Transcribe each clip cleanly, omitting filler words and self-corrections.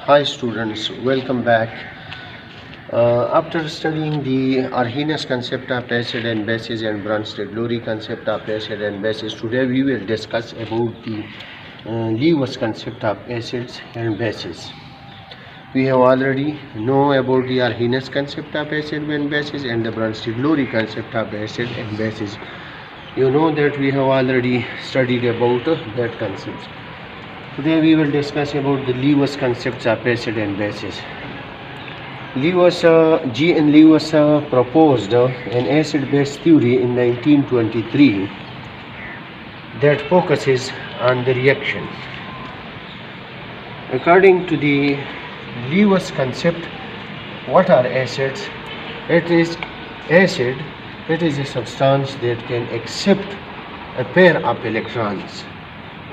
Hi students, welcome back. After studying the Arrhenius concept of acid and bases and Bronsted-Lowry concept of acid and bases, today we will discuss about the Lewis concept of acids and bases. We have already know about the Arrhenius concept of acid and bases and the Bronsted-Lowry concept of acid and bases. You know that we have already studied about that concept. Today we will discuss about the Lewis concepts of acid and bases. G. N. Lewis proposed an acid-base theory in 1923 that focuses on the reaction. According to the Lewis concept, what are acids? It is acid. It is a substance that can accept a pair of electrons.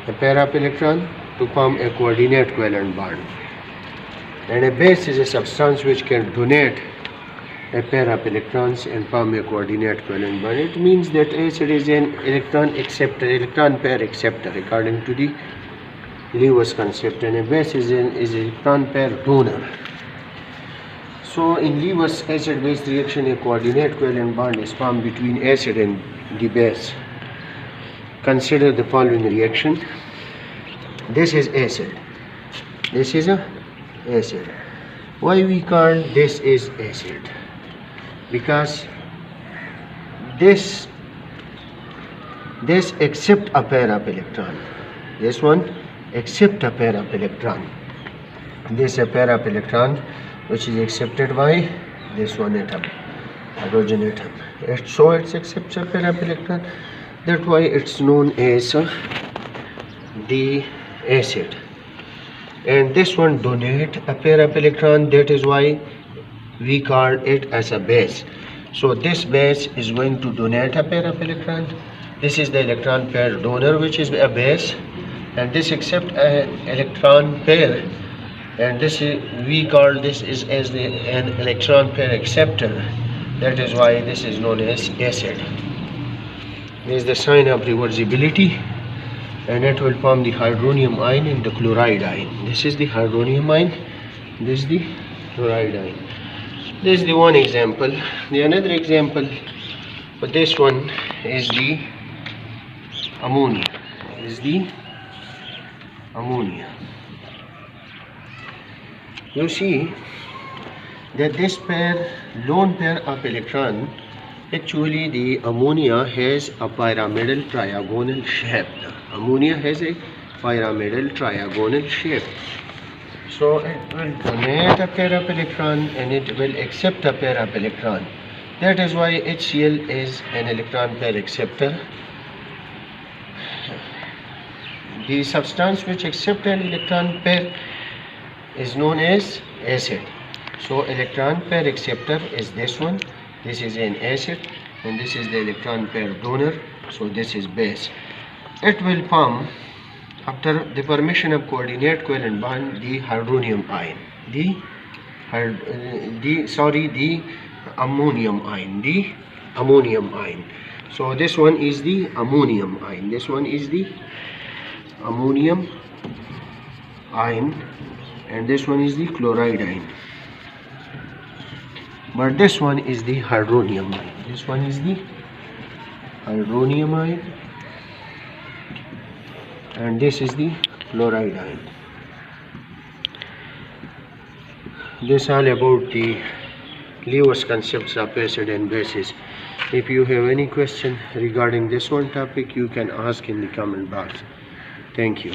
A pair of electrons to form a coordinate covalent bond, and a base is a substance which can donate a pair of electrons and form a coordinate covalent bond. It means that acid is an electron pair acceptor according to the Lewis concept, and a base is an electron pair donor. So in Lewis acid-base reaction, a coordinate covalent bond is formed between acid and the base. Consider the following reaction. This is acid. This is a acid. Why we call this is acid? Because this accept a pair of electron. This one accept a pair of electron. This a pair of electron which is accepted by this one atom, hydrogen atom. So it accepts a pair of electron. That's why it's known as the acid. And this one donate a pair of electron. That is why we call it as a base. So this base is going to donate a pair of electron. This is the electron pair donor, which is a base, and this accept an electron pair, and this is, we call this is as an electron pair acceptor. That is why this is known as acid. This is the sign of reversibility, and it will form the hydronium ion and the chloride ion. This is the hydronium ion, this is the chloride ion. This is the one example. The another example for this one is the ammonia. You see that this lone pair of electron, actually the ammonia has a pyramidal trigonal shape. Ammonia has a pyramidal trigonal shape. So it will donate a pair of electron and it will accept a pair of electron. That is why HCl is an electron pair acceptor. The substance which accepts an electron pair is known as acid. So electron pair acceptor is this one. This is an acid, and this is the electron pair donor. So this is base. It will form, after the formation of coordinate covalent bond, the hydronium ion, the ammonium ion. So this one is the ammonium ion. This one is the ammonium ion, and this one is the chloride ion. But this one is the hydronium ion. This one is the hydronium ion, and this is the chloride ion. This is all about the Lewis concepts of acid and bases. If you have any question regarding this one topic, you can ask in the comment box. Thank you.